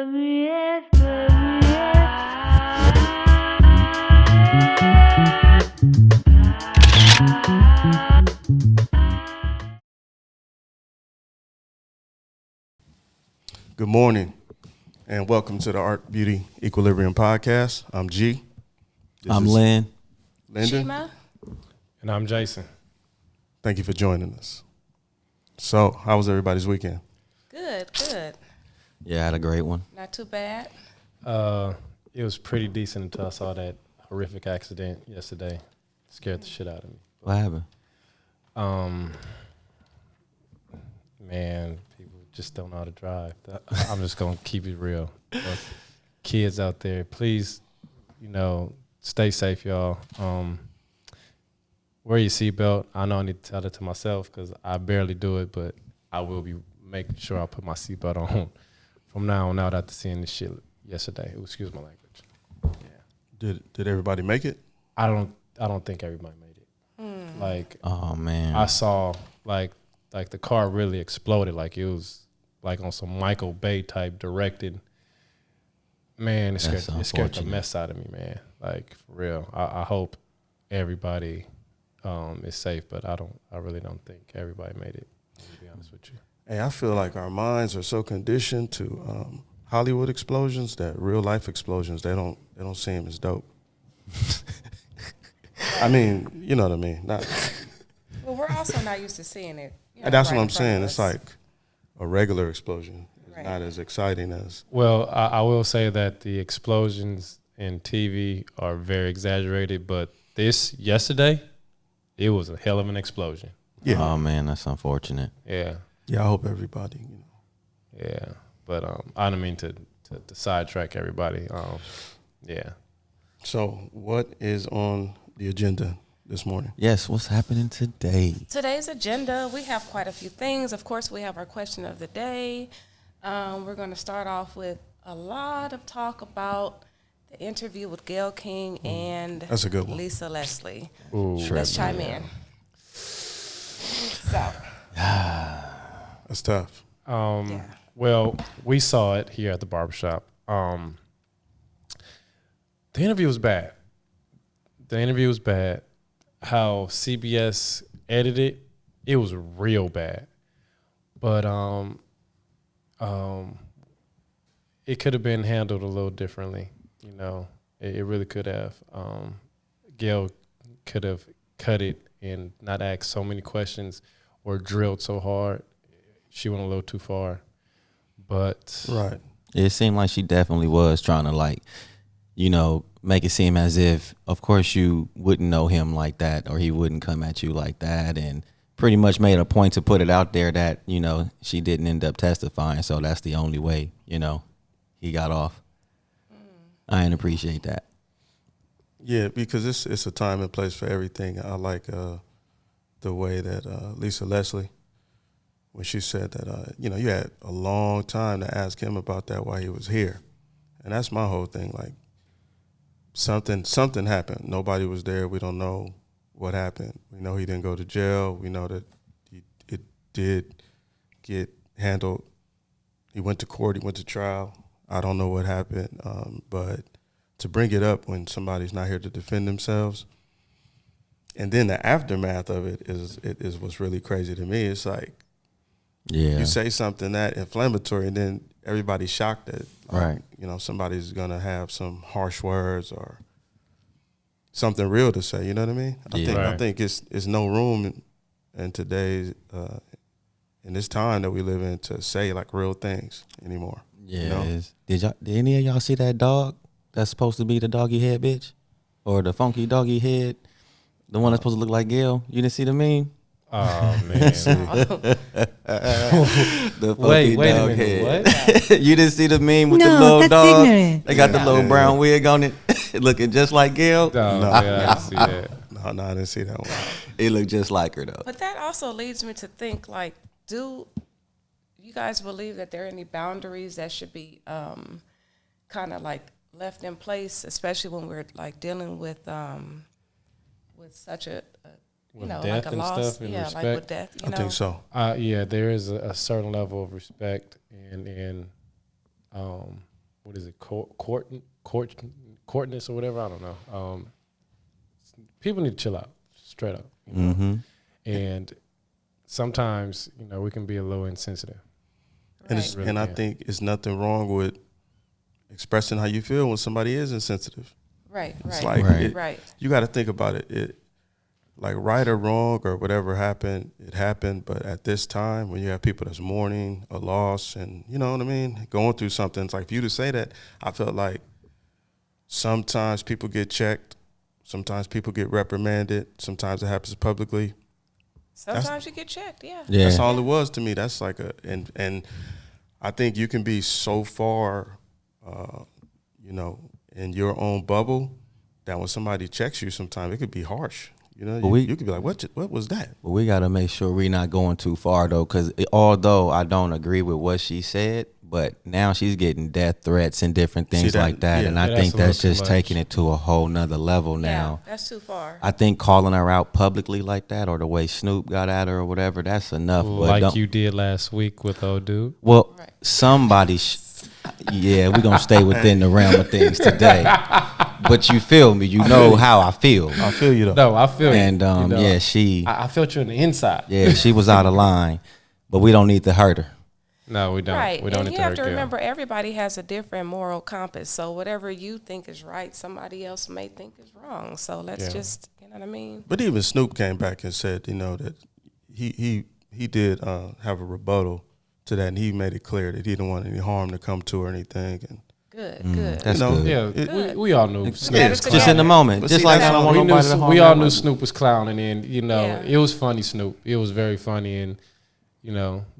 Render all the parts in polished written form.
Good morning, and welcome to the Art, Beauty, Equilibrium podcast. I'm G. I'm Lynden. Shima. And I'm Jason. Thank you for joining us. So, how was everybody's weekend? Good. Yeah, I had a great one. Not too bad. It was pretty decent until I saw that horrific accident yesterday. Scared the shit out of me. What happened? Man, people just don't know how to drive. I'm just gonna keep it real. But kids out there, please, stay safe, y'all. Wear your seatbelt. I know I need to tell it to myself because I barely do it, but I will be making sure I put my seatbelt on from now on out after seeing this shit yesterday. Excuse my language. Yeah. Did everybody make it? I don't think everybody made it. Like, Oh man, I saw like the car really exploded. Like it was like on some Michael Bay type directed. Man, it scared the mess out of me, man. Like for real. I hope everybody is safe, but I really don't think everybody made it. To be honest with you. Hey, I feel like our minds are so conditioned to Hollywood explosions that real life explosions they don't seem as dope. I mean, you know what I mean. Well, we're also not used to seeing it. That's right what I'm in front saying. of It's us. like a regular explosion. It's Right. not as exciting as. Well, I will say that the explosions in TV are very exaggerated, but this yesterday, it was a hell of an explosion. Yeah. Oh man, that's unfortunate. Yeah. Yeah, I hope everybody, Yeah, but I don't mean to sidetrack everybody. Yeah. So, what is on the agenda this morning? Yes, what's happening today? Today's agenda, we have quite a few things. Of course, we have our question of the day. We're going to start off with a lot of talk about the interview with Gayle King and That's a good one. Lisa Leslie. Ooh. Let's chime in. So, That's tough. yeah. Well, we saw it here at the Barbershop. The interview was bad. How CBS edited it was real bad. But it could have been handled a little differently. It really could have. Gayle could have cut it and not asked so many questions or drilled so hard. She went a little too far. But Right. It seemed like she definitely was trying to make it seem as if, of course, you wouldn't know him like that, or he wouldn't come at you like that, and pretty much made a point to put it out there that she didn't end up testifying, so that's the only way he got off. I didn't appreciate that. Yeah, because it's a time and place for everything. I like the way that Lisa Leslie, when she said that, you had a long time to ask him about that while he was here. And that's my whole thing. Like, something happened. Nobody was there. We don't know what happened. We know he didn't go to jail. We know that it did get handled. He went to court. He went to trial. I don't know what happened, but to bring it up when somebody's not here to defend themselves, and then the aftermath of it is what's really crazy to me. It's like, Yeah. you say something that inflammatory, and then everybody's shocked that, Right. Somebody's gonna have some harsh words or something real to say. You know what I mean? Yeah. I think it's no room in today's in this time that we live in to say like real things anymore. Yeah. You know? It is. Did any of y'all see that dog that's supposed to be the doggy head bitch? Or the funky doggy head? The one that's supposed to look like Gayle? You didn't see the meme? oh man. The Wait funky a dog minute. head. What? You didn't see the meme with the No, little that's dog? ignorant. They got the Yeah. little Yeah. brown wig on it, looking just like Gayle. No, I didn't see that. No, I didn't see that one. It looked just like her though. But that also leads me to think, like, do you guys believe that there are any boundaries that should be kind of like left in place, especially when we're like dealing with such a With like death a and loss, stuff and like respect? with death. I think so. Yeah, there is a certain level of respect and courtness or whatever. I don't know. People need to chill out, straight up. You know? And sometimes, we can be a little insensitive. And, Right. and I think it's nothing wrong with expressing how you feel when somebody is insensitive. Right. It's Right. like Right. you got to think about it. Like right or wrong or whatever happened, it happened. But at this time, when you have people that's mourning a loss and, you know what I mean, going through something, it's like for you to say that, I felt like sometimes people get checked, sometimes people get reprimanded, sometimes it happens publicly. Sometimes you get checked. Yeah. Yeah. That's all it was to me. That's like and I think you can be so far, in your own bubble that when somebody checks you, sometimes it could be harsh. You could be like, what was that? But we got to make sure we're not going too far, though, because although I don't agree with what she said, but now she's getting death threats and different things like that. Yeah. And I think that's just taking it to a whole nother level now. Yeah, that's too far. I think calling her out publicly like that, or the way Snoop got at her or whatever, that's enough. Like you did last week with old dude. Well, Right. somebody, we're going to stay within the realm of things today. But you feel me. You know how I feel. I feel you, though. No, I feel And, you. I felt you on the inside. Yeah, she was out of line. But we don't need to hurt her. No, we don't. Right. We don't And need you to have hurt to Gayle. remember, everybody has a different moral compass. So whatever you think is right, somebody else may think is wrong. So let's just, you know what I mean? But even Snoop came back and said, that he did have a rebuttal to that, and he made it clear that he didn't want any harm to come to her or anything. And Good. That's good. Yeah, we all knew Snoop better was to Just clowning. in the moment. But Just see, like I that's don't want we nobody to harm we all knew nobody. Snoop was clowning, and it was funny. Snoop, it was very funny, and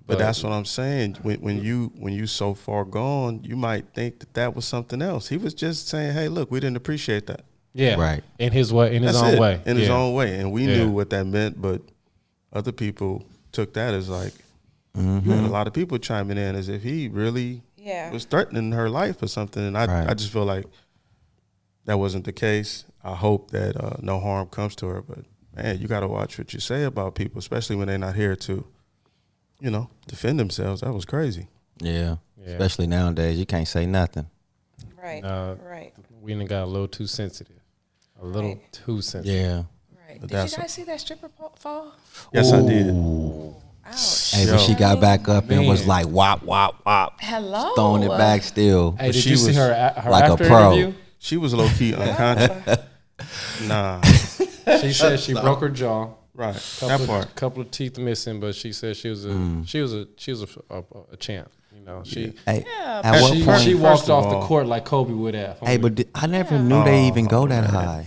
But that's what I'm saying. When you so far gone, you might think that was something else. He was just saying, "Hey, look, we didn't appreciate that." yeah, Right. in his way, in his That's own it. way, In his own way, and we Yeah. knew what that meant. But other people took that as like you had a lot of people chiming in as if he really was threatening her life or something. And I just feel like that wasn't the case. I hope that no harm comes to her. But man, you got to watch what you say about people, especially when they're not here to, defend themselves. That was crazy. Yeah. Especially nowadays, you can't say nothing. Right. Right. We done got a little too sensitive, a little too sensitive. Yeah. Right. But Did you guys see that stripper fall? Yes, I did. Ouch. Hey, but she got back up and was like, wop, wop, wop. Hello. Throwing it back still. Hey, did she you see was her like a after pro. interview? She was low key unconscious. Nah, She said she broke her jaw. right. That part. Couple of teeth missing, but she said she was a champ. She Hey, Yeah, at what she point? she First walked of off the all- court like Kobe would have. Hey, but I never knew they even go that high.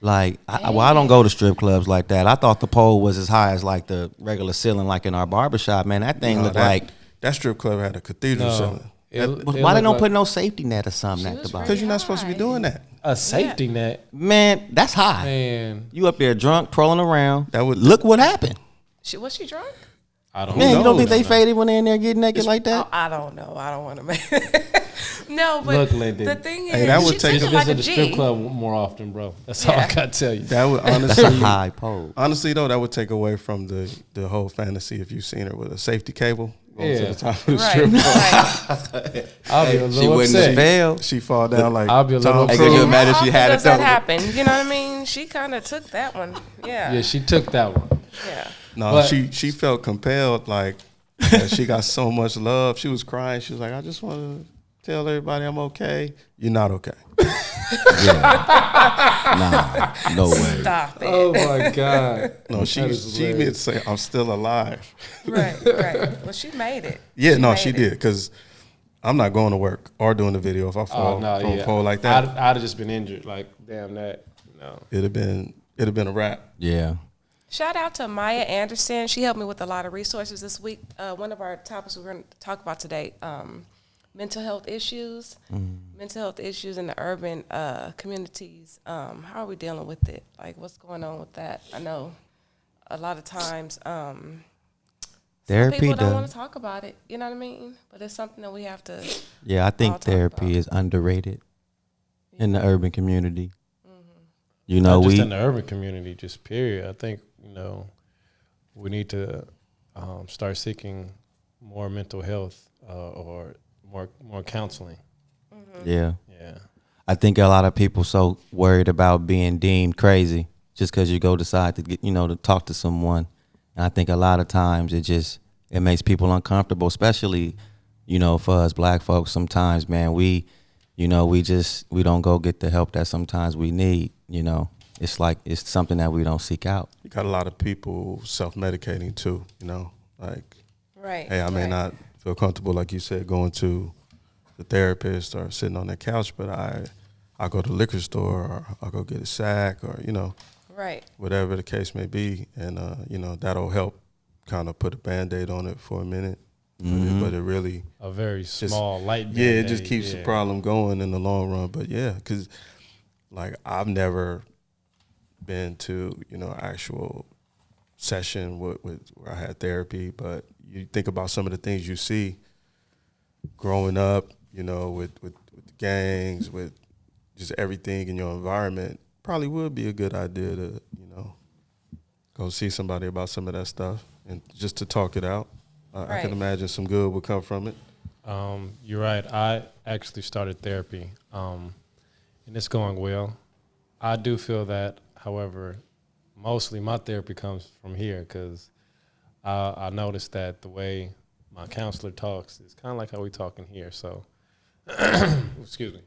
Like, I don't go to strip clubs like that. I thought the pole was as high as like the regular ceiling, like in our barbershop. Man, that thing looked like. That strip club had a cathedral ceiling. Why they don't put no safety net or something at the bottom? Because you're not supposed to be doing that. a safety net? Man, that's high. Man, You up there drunk, trolling around. That would Look what happened. Was she drunk? I don't Man, know. you don't think they faded when they in there getting naked like Oh, that? I don't know. I don't want to make. No, but Look, Lynden. the thing is, Hey, that would she take took a it like a visit the strip G. club more often, bro. That's all I Yeah. got to tell you. that would That's a honestly high pole. honestly though, that would take away from the whole fantasy if you've seen her with a safety cable going to Yeah. the top of the Right, strip club. right. I'll be a She little wouldn't have upset. failed. She fall down like I'll be a little Tom Hey, upset. could you Cruise. imagine if How she often had it does that though? happen? You know what I mean? She kind of took that one. Yeah. Yeah, she took that one. Yeah. No, But- she felt compelled like she got so much love. She was crying. She was like, I just want to tell everybody I'm okay. You're not okay. Nah, no way. Stop it. Oh my God. No, That she is meant to hilarious. say I'm still alive. Right, right. Well, she made it. Yeah, no, made she it. did because I'm not going to work or doing the video if I fall Oh no, from yeah. a pole like that. I'd have just been injured. Like, damn that. No. It'd have been a wrap. Yeah. Shout out to Maya Anderson. She helped me with a lot of resources this week. One of our topics we're going to talk about today, mental health issues. Mental health issues in the urban communities. How are we dealing with it? Like, what's going on with that? I know a lot of times Therapy people don't want does. to talk about it. You know what I mean? But it's something that we have to. Yeah, I I'll think talk therapy about. is underrated in the urban community. Mm-hmm. You know, Not just we in the urban community, just period. I think, we need to start seeking more mental health or more counseling. Yeah. Yeah. I think a lot of people so worried about being deemed crazy just because you go decide to get, to talk to someone. And I think a lot of times it makes people uncomfortable, especially, for us black folks. Sometimes, man, we don't go get the help that sometimes we need. It's like it's something that we don't seek out. You got a lot of people self-medicating too, like, Right. hey, I may not feel comfortable, like you said, going to the therapist or sitting on that couch, but I'll go to the liquor store or I'll go get a sack or, Right. whatever the case may be. And, that'll help kind of put a Band-Aid on it for a minute. Mm-hmm. But it really... A very small, light Band-Aid. Yeah, it just keeps the problem going in the long run. But, yeah, because, like, I've never been to, actual session with where I had therapy. But you think about some of the things you see growing up, with the gangs, with just everything in your environment, probably would be a good idea to, go see somebody about some of that stuff and just to talk it out. I can imagine some good would come from it. You're right. I actually started therapy, and it's going well. I do feel that, however, mostly my therapy comes from here because I noticed that the way my counselor talks is kind of like how we talk in here. So, excuse me.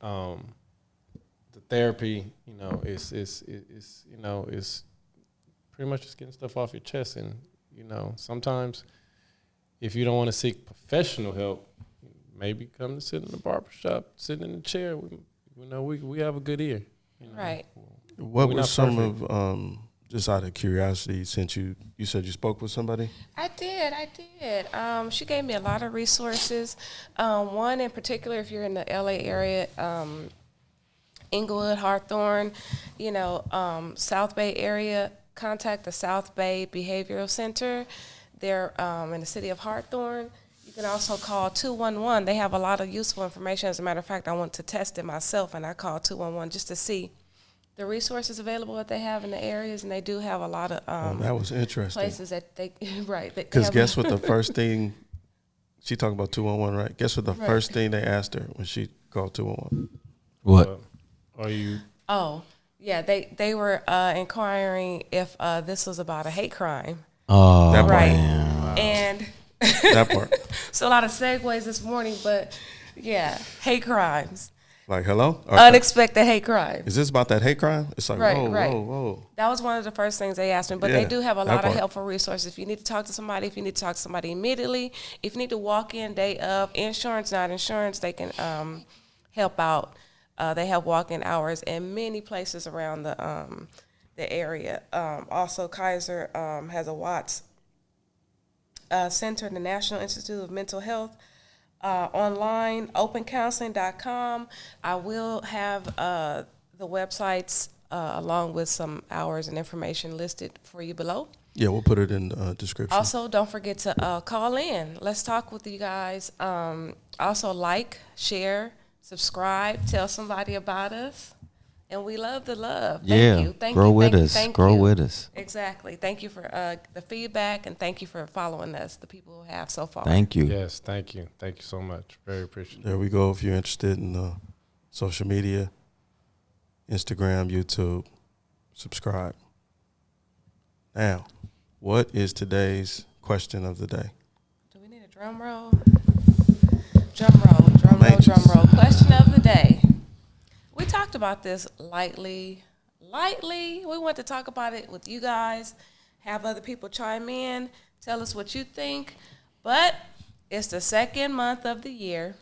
The therapy, is pretty much just getting stuff off your chest. And, sometimes if you don't want to seek professional help, maybe come to sit in the barbershop, sit in the chair. We have a good ear. Right. What were some of, just out of curiosity, since you said you spoke with somebody? I did. She gave me a lot of resources. One in particular, if you're in the LA area, Inglewood, Hawthorne, South Bay area, contact the South Bay Behavioral Center. They're in the city of Hawthorne. You can also call 211. They have a lot of useful information. As a matter of fact, I went to test it myself, and I called 211 just to see the resources available that they have in the areas, and they do have a lot of that was interesting. Places that they right. Because guess what the first thing she talking about 211, right? Guess what the first thing they asked her when she called 211? What? Are you? Oh, yeah. They were inquiring if this was about a hate crime. Oh, that part. Right. Wow. And that part. So a lot of segues this morning, but yeah, hate crimes. Like, hello? Unexpected hate crime. Is this about that hate crime? It's like, Right, whoa, right. whoa. That was one of the first things they asked me. But they do have a that lot of part. helpful resources. If you need to talk to somebody, if you need to talk to somebody immediately, if you need to walk in day of, insurance, not insurance, they can help out. They have walk-in hours in many places around the area. Also, Kaiser has a Watts Center, the National Institute of Mental Health. Online, opencounseling.com. I will have the websites along with some hours and information listed for you below. Yeah, we'll put it in the description. Also, don't forget to call in. Let's talk with you guys. Also, like, share, subscribe, tell somebody about us. And we love the love. Thank you. Thank grow you. with Thank us. You. Thank grow you. with us. Exactly. Thank you for the feedback, and thank you for following us, the people who have so far. Thank you. Yes, thank you. Thank you so much. Very appreciative. There we go. If you're interested in social media, Instagram, YouTube, subscribe. Now, what is today's question of the day? Do we need a drum roll? Drum roll. Question of the day. We talked about this lightly. We want to talk about it with you guys, have other people chime in, tell us what you think. But it's the second month of the year,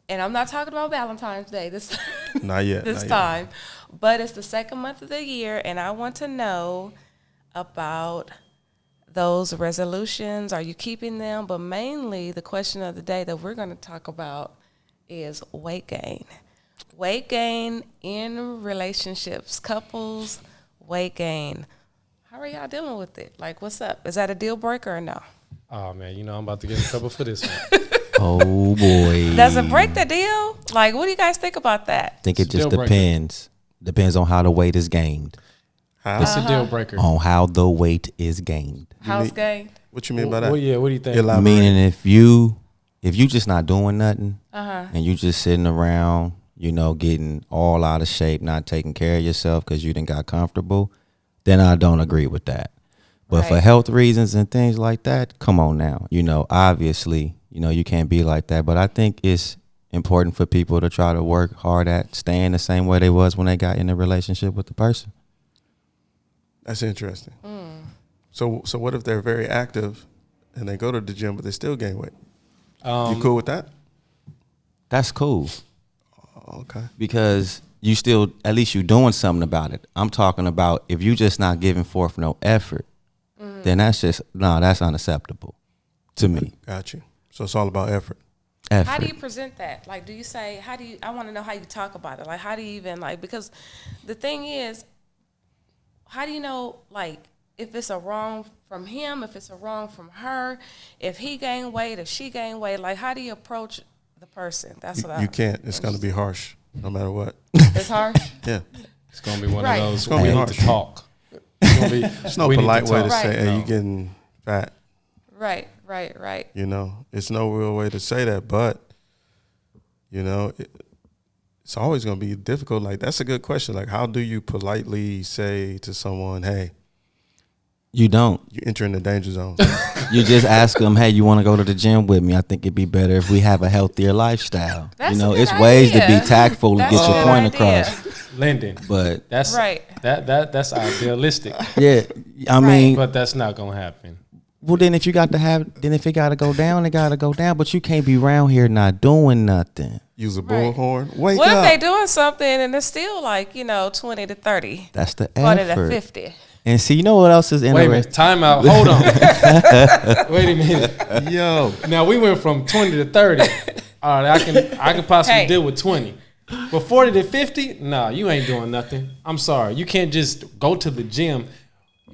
and I'm not talking about Valentine's Day this Not yet. this not time, but it's the second month of the year, and I want to know about those resolutions. Are you keeping them? But mainly the question of the day that we're going to talk about is weight gain. Weight gain in relationships, couples, weight gain. How are y'all dealing with it? Like, what's up? Is that a deal breaker or no? Oh man, I'm about to get in trouble for this one. Oh boy. Does it break the deal? Like, what do you guys think about that? I think it just Deal breaker. depends. Depends on how the weight is gained. How? It's a deal breaker. On how the weight is gained. House gained? What you mean by that? Well, yeah. What do you think? Elaborate. Meaning if you if you just not doing nothing and you just sitting around, getting all out of shape, not taking care of yourself because you didn't got comfortable, then I don't agree with that. But for health reasons and things like that, come on now. Obviously, you can't be like that. But I think it's important for people to try to work hard at staying the same way they was when they got in a relationship with the person. That's interesting. So what if they're very active and they go to the gym but they still gain weight? You cool with that? That's cool. Okay. Because you still, at least you doing something about it. I'm talking about if you just not giving forth no effort, then that's unacceptable to me. Got you. So it's all about effort. How do you present that? Like, do you say, I want to know how you talk about it. Like, how do you even, because the thing is, how do you know, if it's a wrong from him, if it's a wrong from her, if he gained weight, if she gained weight, how do you approach the person? That's what you can't. It's going to be harsh no matter what. It's harsh? Yeah. It's going to be one of those. It's going to be harsh. To talk. There's no polite way to say, hey, you getting fat. Right. It's no real way to say that, but, it's always going to be difficult. That's a good question. How do you politely say to someone, hey, you don't. You're entering the danger zone. You just ask them, hey, you want to go to the gym with me? I think it'd be better if we have a healthier lifestyle. That's it's ways to be tactful and get your point across. Lynden, but that's right. That's idealistic. Yeah, I mean, but that's not gonna happen. Well, then if it got to go down, it got to go down. But you can't be around here not doing nothing. Use a bullhorn. Wake what up. What if they doing something and it's still 20 to 30? That's the 40 effort. to 50. And see, you know what else is interesting? Wait a minute, time out. Hold on. Wait a minute. Yo. Now we went from 20 to 30. All right, I can possibly deal with 20. But 40 to 50, nah, you ain't doing nothing. I'm sorry. You can't just go to the gym,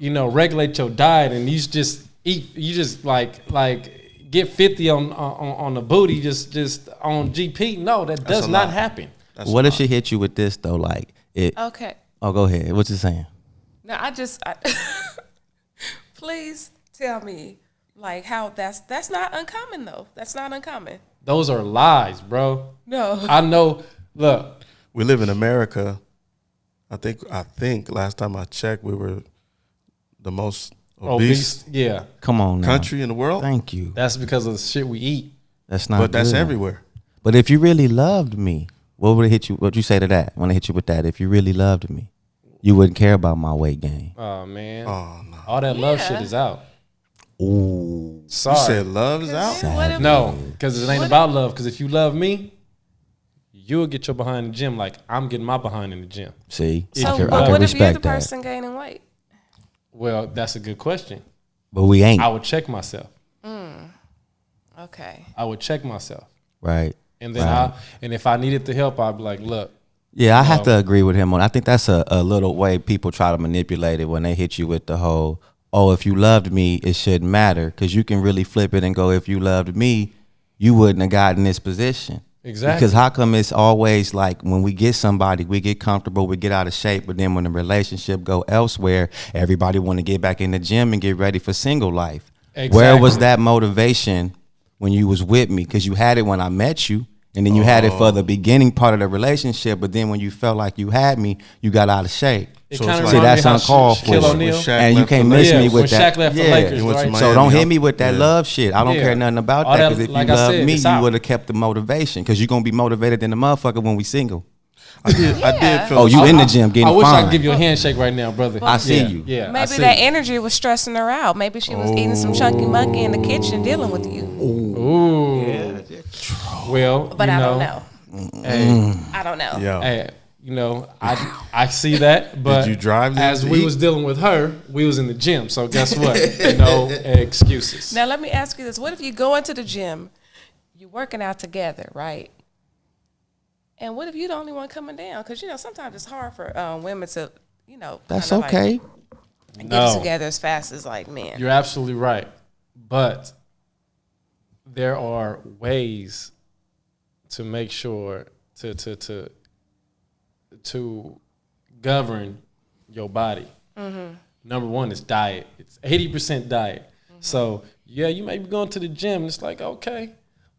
regulate your diet and you just eat. You just like get 50 on the booty just on GP. No, that does not happen. What if she hit you with this though? Okay. Oh, go ahead. What you saying? No, please tell me how that's not uncommon though. That's not uncommon. Those are lies, bro. No. I know. Look, we live in America. I think last time I checked, we were the most obese. Yeah. Come on now. Country in the world. Thank you. That's because of the shit we eat. That's not. But that's good. everywhere. But if you really loved me, what would it hit you? What'd you say to that? When I hit you with that, if you really loved me, you wouldn't care about my weight gain. Oh man. Oh no. All that love shit is out. Ooh. Sorry. You said love is out? No, because it ain't about love. Because if you love me, you'll get your behind in the gym like I'm getting my behind in the gym. See? So what if you're the person gaining weight? Well, that's a good question. But we ain't. I would check myself. Okay. I would check myself. Right. And then if I needed the help, I'd be like, look. Yeah, I have to agree with him on. I think that's a little way people try to manipulate it when they hit you with the whole, oh, if you loved me, it shouldn't matter. Because you can really flip it and go, if you loved me, you wouldn't have gotten this position. Exactly. Because how come it's always when we get somebody, we get comfortable, we get out of shape, but then when the relationship go elsewhere, everybody want to get back in the gym and get ready for single life. Exactly. Where was that motivation when you was with me? Because you had it when I met you. And then you had it for the beginning part of the relationship, but then when you felt like you had me, you got out of shape. See, that's uncalled for. And you can't miss me with that. Shaq left for Lakers, right? So don't hit me with that love shit. I don't care nothing about that, because if you love me, you would have kept the motivation, because you're going to be motivated in the motherfucker when we single. I did feel. Oh, you in the gym getting fine. I wish I could give you a handshake right now, brother. I see you. Yeah, maybe that energy was stressing her out. Maybe she was eating some chunky monkey in the kitchen dealing with you. Ooh. Yeah. Well, but I don't know. Hey, I don't know. Yeah. Hey, I see that, but did you drive as we was dealing with her, we was in the gym. So guess what? No excuses. Now let me ask you this: what if you go into the gym, you're working out together, right? And what if you the only one coming down? Because sometimes it's hard for women to, that's okay. Get it together as fast as men. You're absolutely right, but there are ways to make sure to govern your body. Mm-hmm. Number one is diet. It's 80% diet. Mm-hmm. So yeah, you may be going to the gym. And it's like, okay,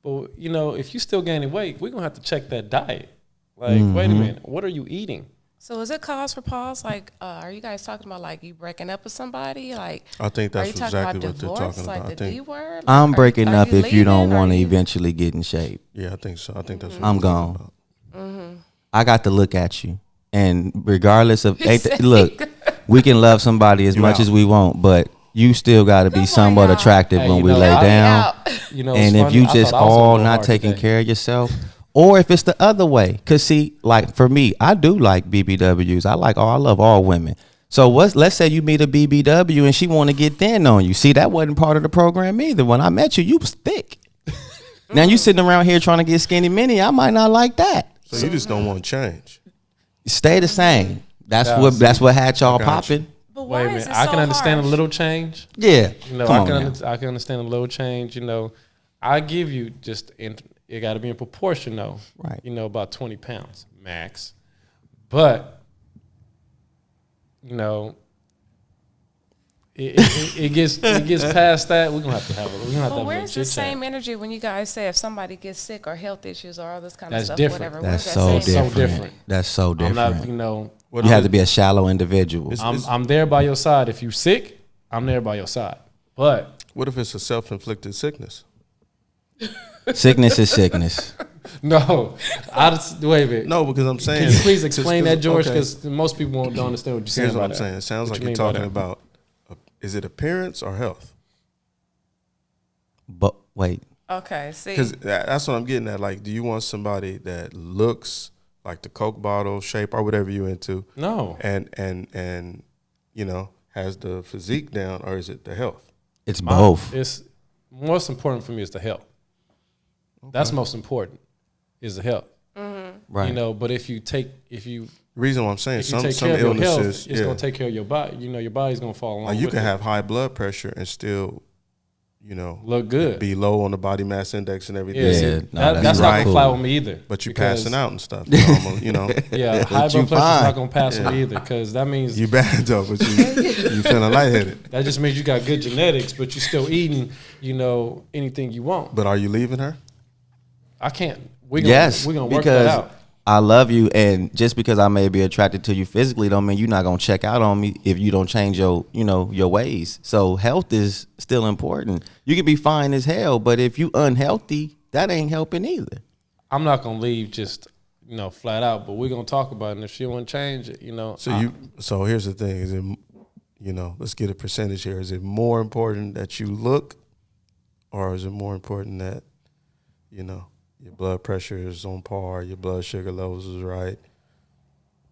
But you know, if you still gaining weight, we're gonna have to check that diet. Like, wait a minute, what are you eating? So is it cause for pause? Like, are you guys talking about like you breaking up with somebody? Like, I think are you that's talking exactly about what they're divorce, talking like about. I the D think, word? Like, I'm breaking are up if you don't leaving? want to Are you- eventually get in shape. yeah, I think so. I think that's what I'm we're talking gone. about. I got to look at you, and regardless of said look, we can love somebody as You much out. as we want, but you still got to be Come on, somewhat y'all. attractive Hey, when you we know, lay I- down. Out. You know, And it's if you funny, I just thought I was gonna all go not hard taking today. care of yourself, or if it's the other way, cause see, like for me, I do like BBWs. I love all women. So let's say you meet a BBW and she want to get thin on you. See, that wasn't part of the program either. When I met you, you was thick. Now you sitting around here trying to get skinny mini. I might not like that. So you just don't want change. Stay the same. That's Yeah, that's see, what had y'all got you. popping. But why Wait a is minute, it I so can understand harsh? a little change. Yeah, You know, come I on now. can understand a little change. You know, I give you just it got to be in proportion though. Right. You know, about 20 pounds max. But you know, it gets past that. We're gonna have to have But a where's the chit same chat. energy when you guys say if somebody gets sick or health issues or all this kind That's of stuff, different. whatever? That's Where's so that same different. So different. That's so I'm different. not, you know, You have to be a shallow individual. I'm there by your side. If you sick, I'm there by your side. But What if it's a self-inflicted sickness? Sickness is sickness. no, wait a minute. No, because I'm saying. Can you please explain that, George? okay. Because most people don't understand what you're saying. Here's what by I'm that. saying. It sounds What like you you're mean by talking that? about, is it appearance or health? But wait, Okay, see. Because that's what I'm getting at. Like, do you want somebody that looks like the Coke bottle shape or whatever you're into, No. and you know, has the physique down, or is it the health? it's both. It's most important for me is the health. That's most important is the health. Right. You know, but if you The reason why I'm saying if you some take care of your health, illnesses, it's gonna take care of your body. You know, your body's gonna fall along. like you with can it. have high blood pressure and still, you know, look good. be low on the body mass index and everything. Yeah, Yeah, see, no, that's that's not right. gonna fly with me either. But you because- passing out and stuff. You know, Yeah, high you blood pressure's fine. not gonna pass with me either because that means you bad though, but you feeling lightheaded. that just means you got good genetics, but you're still eating, you know, anything you want. But are you leaving her? I can't. We're gonna work because that out. I love you, and just because I may be attracted to you physically, don't mean you're not gonna check out on me if you don't change your ways. So health is still important. You can be fine as hell, but if you unhealthy, that ain't helping either. I'm not gonna leave just flat out, but we're gonna talk about it. And if she won't change it, So here's the thing: is it, let's get a percentage here. Is it more important that you look, or is it more important that, your blood pressure is on par, your blood sugar levels is right,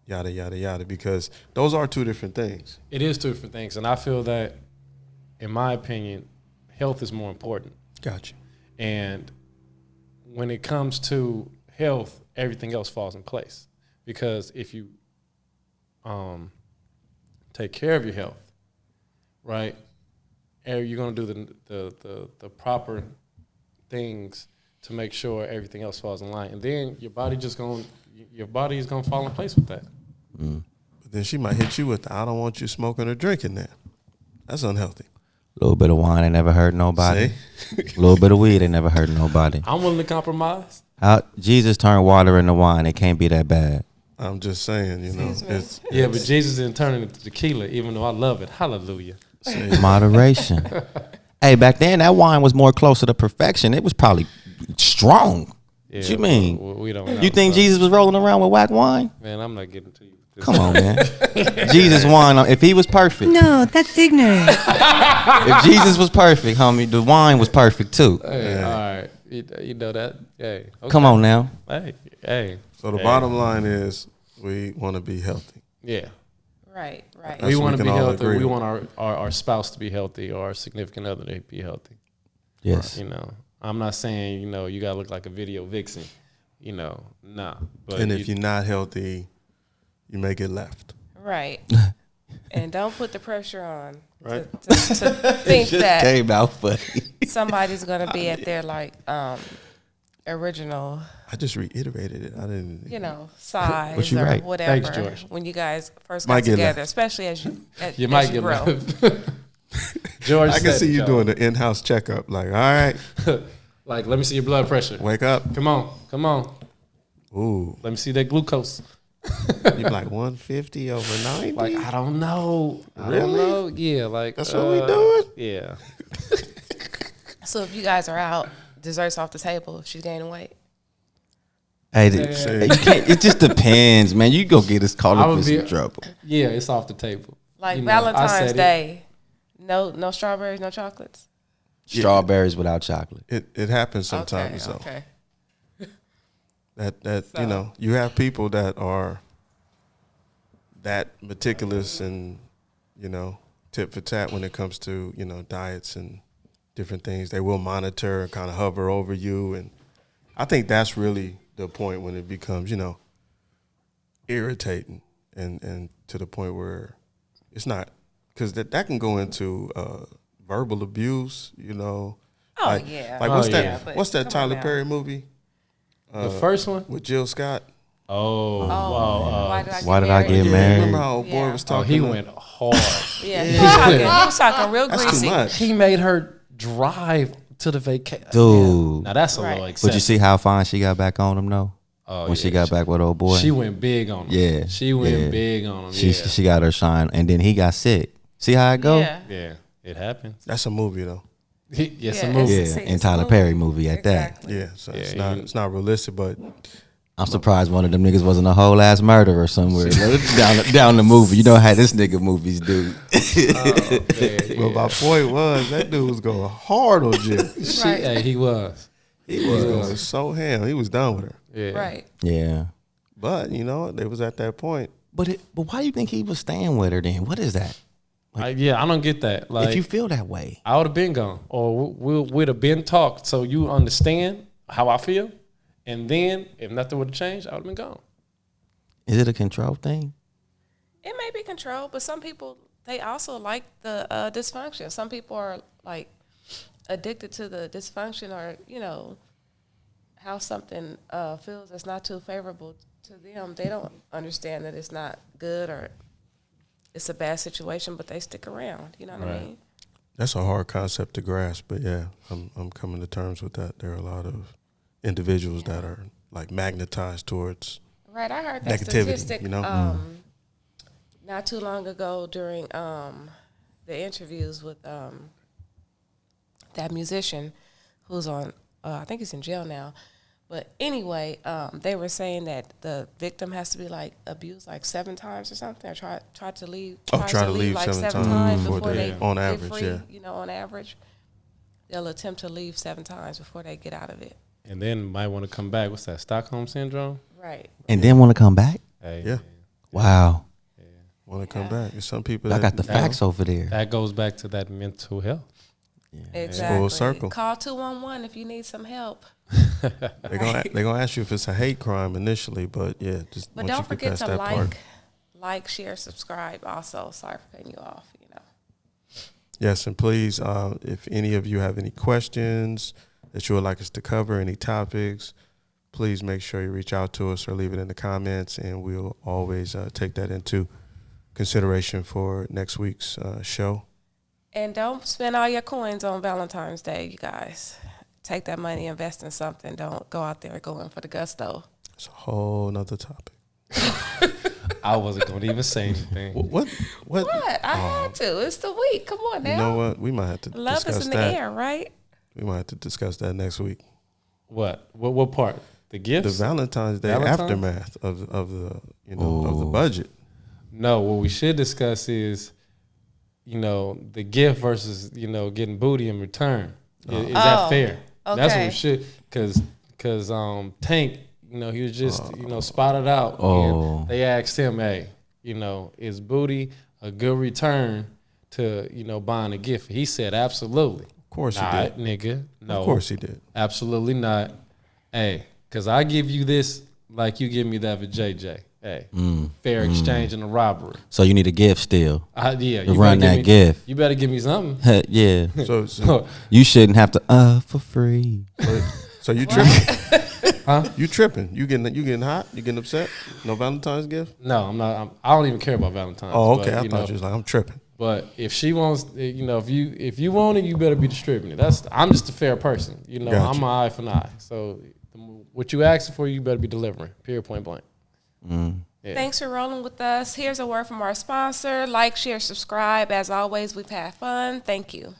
yada yada yada? Because those are two different things. it is two different things, and I feel that, in my opinion, health is more important. Gotcha. And when it comes to health, everything else falls in place. Because if you take care of your health, right, you're going to do the proper things to make sure everything else falls in line. And then your body is going to fall in place with that. But then she might hit you with the, I don't want you smoking or drinking that. That's unhealthy. A little bit of wine ain't never hurt nobody. See? A little bit of weed ain't never hurt nobody. I'm willing to compromise. Jesus turned water into wine. It can't be that bad. I'm just saying, Excuse me. it's Yeah, but Jesus didn't turn it into tequila, even though I love it. Hallelujah. Moderation. Hey, back then that wine was more closer to perfection. It was probably strong. Yeah, What you mean? We don't know. You think so, Jesus was rolling around with whack wine? Man, I'm not getting to you. Come on, man. Jesus wine, if he was perfect. No, that's ignorant. If Jesus was perfect, homie, the wine was perfect too. Hey, all right. You know that. Hey. Okay. Come on now. Hey. so the Hey. bottom line is we want to be healthy. Yeah. Right. That's We what want we to can be all healthy. agree We on. want our spouse to be healthy or our significant other to be healthy. Yes. I'm not saying, you got to look like a video vixen. Nah. But And if you're not healthy, you may get left. Right. And don't put the pressure on Right. to think that Came out funny. somebody's gonna be at their original, I just reiterated it. I didn't. size you or right. whatever. Thanks, George. When you guys first Might got get together, left. especially as you you as might you get grow. left. George I can said see it, you y'all. doing the in-house checkup. Like, all right, Like, let me see your blood pressure. Wake up. Come on. Ooh. Let me see that glucose. You be like 150 over 90? Like, I don't know. I don't Really? know. Yeah, like That's what we doing? Yeah. So if you guys are out, desserts off the table if she's gaining weight. Hey, it just depends, man. You go get us caught I up would in be- some trouble. Yeah, it's off the table. Like You know, I Valentine's said it. Day, no strawberries, no chocolates. Strawberries without chocolate. It happens sometimes, though. Okay. That you know, you have people that are that meticulous and, you know, tit for tat when it comes to, you know, diets and different things. They will monitor and kind of hover over you. And I think that's really the point when it becomes, you know, irritating and to the point where it's not, because that can go into verbal abuse, you know. Oh, like, yeah. Like but what's that come on Tyler now. Perry movie? The first one? With Jill Scott. Why Did I get married? Remember how old boy Yeah. was Oh, talking? he to- went hard. Yeah, he was talking real That's greasy. too much. He made her drive to the vacation. Dude. Now that's a Right. little excessive. But you see how fine she got back on him, though? Oh, when yeah. she got back with old boy? She went big on him. Yeah. She went yeah. big on him. She got her shine, and then he got sick. See how it go? Yeah. Yeah, it happens. That's a movie though. Yes, Yeah, a movie. Yeah, It's and Tyler Perry movie at that. Exactly. Yeah, so Yeah, it's not realistic, but I'm surprised one of them niggas wasn't a whole ass murderer somewhere down the movie. You know how this nigga movies do. well, my point was that dude was going hard on Jill. Right. Hey, he was. He was going so ham. He was done with her. Yeah. Right. Yeah, But you know, they was at that point. but why do you think he was staying with her then? What is that? I don't get that. Like, if you feel that way, I would have been gone, or we'd have been talked, so you understand how I feel, and then if nothing would have changed, I would have been gone. is it a control thing? It may be controlled, but some people, they also like the dysfunction. Some people are like addicted to the dysfunction, or, you know, how something feels that's not too favorable to them. They don't understand that it's not good or it's a bad situation, but they stick around. You know what I mean? That's a hard concept to grasp, but yeah, I'm coming to terms with that. There are a lot of individuals that are like magnetized towards Right. I heard that negativity, statistic you know? not too long ago during the interviews with that musician who's on, I think he's in jail now. But anyway, they were saying that the victim has to be like abused like 7 times or something, or try to leave. try to leave like 7 times before before they- they on get average, free. yeah. You know, on average, they'll attempt to leave 7 times before they get out of it. And then might want to come back. What's that? Stockholm syndrome? Right. And then want to come back? Hey, Yeah. Wow, Want to come back. There's some people I that got the facts over there. that goes back to that mental health. Exactly. full circle. Call 211 if you need some help. They're gonna ask you if it's a hate crime initially, but yeah, just But once don't you get forget past to that part. like, share, subscribe. Also, sorry for cutting you off. You know. Yes, and please, if any of you have any questions that you would like us to cover, any topics, please make sure you reach out to us or leave it in the comments, and we'll always take that into consideration for next week's show. And don't spend all your coins on Valentine's Day, you guys. Take that money, invest in something. Don't go out there going for the gusto. It's a whole nother topic. I wasn't going to even say anything. What? What? I had to. It's the week. Come on now. You know what? We might have to Love discuss is in the that. air, right? We might have to discuss that next week. What part? The The gifts? Valentine's Day Valentine's? aftermath of the of the budget. No, what we should discuss is, the gift versus, getting booty in return. Is that fair? That's what we should, because Tank, he was just, spotted out. Oh. And they asked him, hey, is booty a good return to, buying a gift? He said, absolutely. Of course he Not, did. nigga. No. Of course he did. Absolutely not. Hey, because I give you this like you give me that for JJ. Hey, fair exchange and a robbery. So you need a gift still. Yeah, To run better that give me, gift. You better give me something. Yeah. So You shouldn't have to for free. so you tripping? Huh? You tripping? You getting hot? You getting upset? No Valentine's gift? No, I'm not. I don't even care about Valentine's. Oh, okay. But, I thought you was like, I'm tripping. But if she wants, you know, if you want it, you better be distributing it. I'm just a fair person. You know, Gotcha. I'm an eye for an eye. So what you asking for, you better be delivering. Period, point blank. Yeah. Thanks for rolling with us. Here's a word from our sponsor. Like, share, subscribe. As always, we've had fun. Thank you.